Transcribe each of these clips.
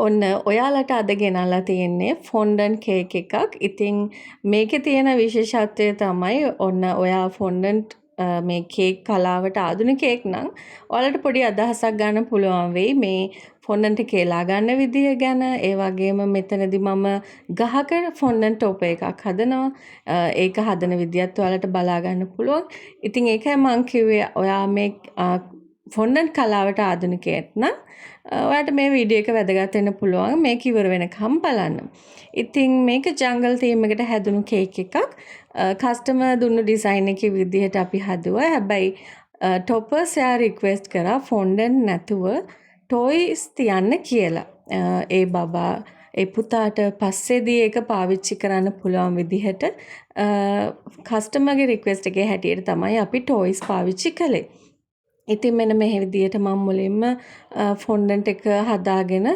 ඔන්න ඔයාලට අද ගෙනල්ලා තියෙන්නේ ෆොන්ඩන්ට් කේක් එකක්. ඉතින් මේකේ තියෙන විශේෂත්වය තමයි ඔන්න ඔයා ෆොන්ඩන්ට් මේ කේක් කලාවට ආධුනිකයෙක් නම් ඔයාලට පොඩි අදහසක් ගන්න පුළුවන් වෙයි මේ ෆොන්ඩන්ට් එක එලා ගන්න විදිය ගැන. ඒ වගේම මෙතනදී මම ගහක ෆොන්ඩන්ට් ටොප් එකක් හදනවා. ඒක හදන විදියත් ඔයාලට බලා ගන්න පුළුවන්. ඉතින් ඒකයි මම කිව්වේ ඔයා මේ ෆොන්ඩන්ට් කලාවට ආධුනිකයෙක් නම් ඔයාට මේ වීඩියෝ එක වැදගත් වෙන්න පුළුවන්. මේක ඉවර වෙනකම් බලන්න. ඉතින් මේක ජංගල් තීම් එකට හැදුණු කේක් එකක්. කස්ටමර් දුන්නු ඩිසයින් එකේ විදිහට අපි හදුවා. හැබැයි ටොපර්ස් යා රික්වෙස්ට් කරා ෆොන්ඩන්ට් නැතුව ටොයිස් තියන්න කියලා. ඒ බබා ඒ පුතාට පස්සේදී ඒක පාවිච්චි කරන්න පුළුවන් විදිහට කස්ටමර්ගේ රික්වෙස්ට් එකේ හැටියට තමයි අපි ටොයිස් පාවිච්චි කළේ. ඉතින් මෙන්න මේ විදිහට මම මුලින්ම ෆොන්ඩන්ට් එක හදාගෙන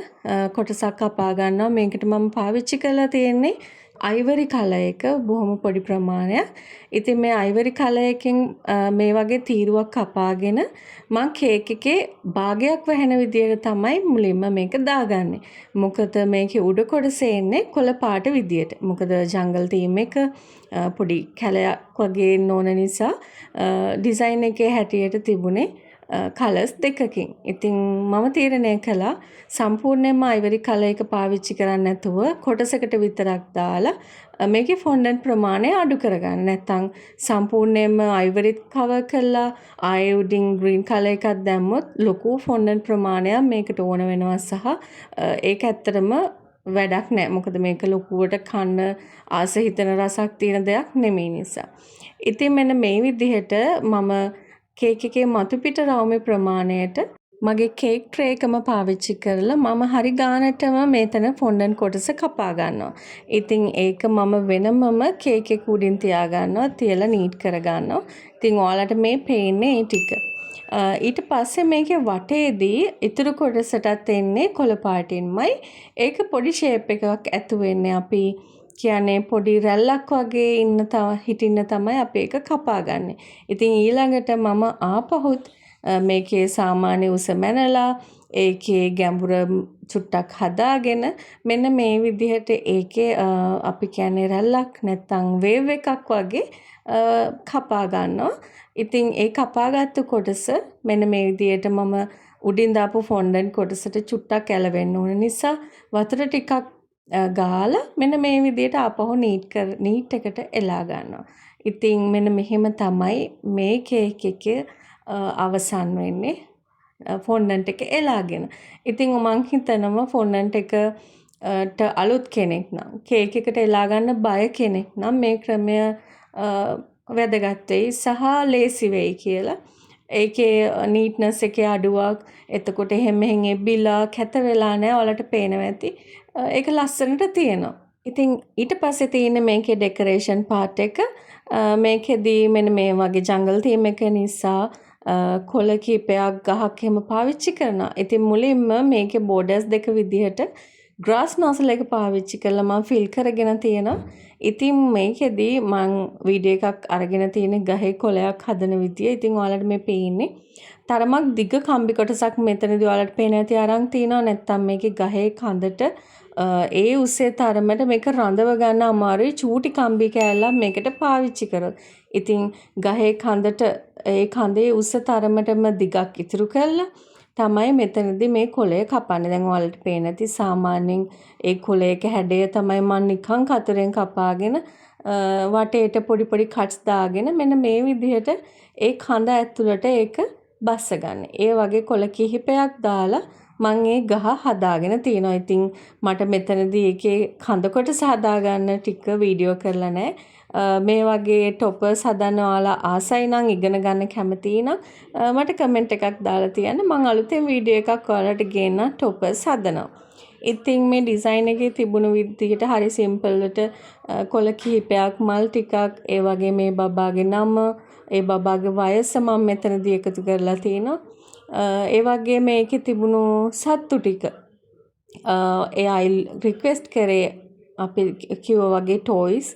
කොටසක් කපා ගන්නවා. මේකට මම පාවිච්චි කරලා තියෙන්නේ අයිවරි කලර් එක බොහොම පොඩි ප්‍රමාණයක්. ඉතින් මේ අයිවරි කලර් එකෙන් මේ වගේ තීරුවක් කපාගෙන මම කේක් එකේ භාගයක් වැහෙන විදිහට තමයි මුලින්ම මේක දාගන්නේ. මොකද මේකේ උඩ කොටස එන්නේ කොළ පාට විදියට. මොකද ජංගල් තීම් එක පොඩි කැලයක් වගේ නෝන නිසා ඩිසයින් එකේ හැටියට තිබුණේ කලර්ස් දෙකකින්. ඉතින් මම තීරණය කළා සම්පූර්ණයෙන්ම අයිවරි කලර් එක පාවිච්චි කරන්නේ නැතුව කොටසකට විතරක් දාලා මේකේ ෆොන්ඩන්ට් ප්‍රමාණය අඩු කරගන්න. නැත්නම් සම්පූර්ණයෙන්ම අයිවරිත් කවර් කරලා ආයෙ උඩින් ග්‍රීන් කලර් එකක් දැම්මොත් ලොකු ෆොන්ඩන්ට් ප්‍රමාණයක් මේකට ඕන වෙනවා සහ ඒක ඇත්තටම වැඩක් නෑ. මොකද මේක ලොකුවට කන්න ආස හිතන රසක් තියෙන දෙයක් නෙමෙයි නිසා. ඉතින් මෙන්න මේ විදිහට මම කේක් එකේ මතු පිට රවුමේ ප්‍රමාණයට මගේ කේක් ට්‍රේ එකම පාවිච්චි කරලා මම හරි ගානටම මේතන ෆොන්ඩන්ට් කොටස කපා ගන්නවා. ඉතින් ඒක මම වෙනමම කේක් එක උඩින් තියා ගන්නවා, තියලා නීට් කර ගන්නවා. ඉතින් ඔයාලට මේ පේන්නේ ඒ ටික. ඊට පස්සේ මේකේ වටේදී ඉතුරු කොටසටත් එන්නේ කොළ පාටින්මයි. ඒක පොඩි ෂේප් එකක් ඇතු වෙන්නේ අපි කියන්නේ පොඩි රැල්ලක් වගේ හිටින්න තමයි අපි ඒක කපාගන්නේ. ඉතින් ඊළඟට මම ආපහුත් මේකේ සාමාන්‍ය උස මැනලා ඒකේ ගැඹුර චුට්ටක් හදාගෙන මෙන්න මේ විදිහට ඒකේ අපි කියන්නේ රැල්ලක් නැත්තම් වේව් එකක් වගේ කපා ගන්නවා. ඉතින් ඒ කපාගත්තු කොටස මෙන්න මේ විදිහට මම උඩින් දාපු ෆොන්ඩන්ට් කොටසට චුට්ටක් ඇලවෙන්න ඕන නිසා වතුර ටිකක් ගාලා මෙන්න මේ විදිහට ආපහු නීට් එකට එලා ගන්නවා. ඉතින් මෙන්න මෙහෙම තමයි මේ කේක් එකේ අවසන් වෙන්නේ ෆොන්ඩන්ට් එක එලාගෙන. ඉතින් මම හිතනවා ෆොන්ඩන්ට් එකට අලුත් කෙනෙක් නම් කේක් එකට එලා ගන්න බය කෙනෙක් නම් මේ ක්‍රමය වැදගත් වෙයි සහ ලේසි වෙයි කියලා. ඒකේ නීට්නස් එකේ අඩුවක් එතකොට එහෙම එබ්බිලා කැත වෙලා නැහැ. ඔයාලට පේනවා ඇති. ඒක ලස්සනට තියෙනවා. ඉතින් ඊට පස්සේ තියෙන මේකේ ඩෙකරේෂන් පාර්ට් එක මේකෙදී මෙන්න මේ වගේ ජංගල් තීම් එක නිසා කොළ කීපයක් ගහක් එහෙම පාවිච්චි කරනවා. ඉතින් මුලින්ම මේකේ බෝඩර්ස් දෙක විදිහට ග්‍රාස් නොසල් එක පාවිච්චි කරලා මම ෆිල් කරගෙන තියෙනවා. ඉතින් මේකෙදී මම වීඩියෝ එකක් අරගෙන තියෙන ගහේ කොළයක් හදන විදිය. ඉතින් ඔයාලට මේ පේන්නේ තරමක් දිග කම්බි කොටසක් මෙතනදී ඔයාලට පේන ඇති අරන් තියනවා. නැත්තම් මේකේ ගහේ කඳට ඒ උස්සේ තරමට මේක රඳව ගන්න අමාරුයි. චූටි කම්බි කෑල්ලක් මේකට පාවිච්චි කරොත්. ඉතින් ගහේ කඳට ඒ කඳේ උස්ස තරමටම දිගක් ඉතුරු කරලා තමයි මෙතනදී මේ කොළය කපන්නේ. දැන් ඔයාලට පේන ඇති සාමාන්‍යයෙන් ඒ කොළයක හැඩය තමයි මම නිකන් කතරෙන් කපාගෙන වටේට පොඩි පොඩි කට්ස් දාගෙන මෙන්න මේ විදිහට ඒ කඳ ඇතුළට ඒක බස්සගන්න. ඒ වගේ කොළ කිහිපයක් දාලා මම ඒ ගහ හදාගෙන තියෙනවා. ඉතින් මට මෙතනදී ඒකේ කඳ කොටස හදාගන්න ටික වීඩියෝ කරලා නැහැ. මේ වගේ ටොපර්ස් හදන්න ඔයාලා ආසයි නම් ඉගෙන ගන්න කැමතියි නම් මට කමෙන්ට් එකක් දාලා තියන්න. මම අලුතෙන් වීඩියෝ එකක් ඔයාලට ගේන්න ටොපර්ස් හදනවා. ඉතින් මේ ඩිසයින් එකේ තිබුණු විදිහට හරි සිම්පල්වට කොළ කිහිපයක් මල් ටිකක් ඒ වගේ මේ බබාගේ නම ඒ බබාගේ වයස මම මෙතනදී එකතු කරලා තිනවා. ඒ වගේ මේකේ තිබුණු සත්තු ටික එයා රික්වෙස්ට් කරේ අපි කිව්වා වගේ ටොයිස්.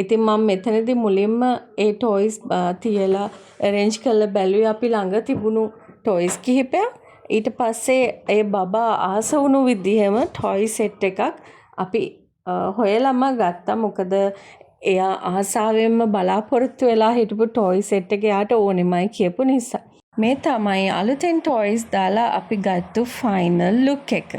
ඉතින් මම මෙතනදී මුලින්ම ඒ ටොයිස් තියලා arrange කරලා බැලුවේ අපි ළඟ තිබුණු ටොයිස් කිහිපයක්. ඊට පස්සේ ඒ බබා ආස වුණු විදිහම ටොයි සෙට් එකක් අපි හොයලම ගත්තා. මොකද එයා ආසාවෙන්ම බලාපොරොත්තු වෙලා හිටපු ටොයි සෙට් එක එයාට ඕනෙමයි කියපු නිසා. මේ තමයි අලුතෙන් ටොයිස් දාලා අපි ගත්තු ෆයිනල් ලුක් එක.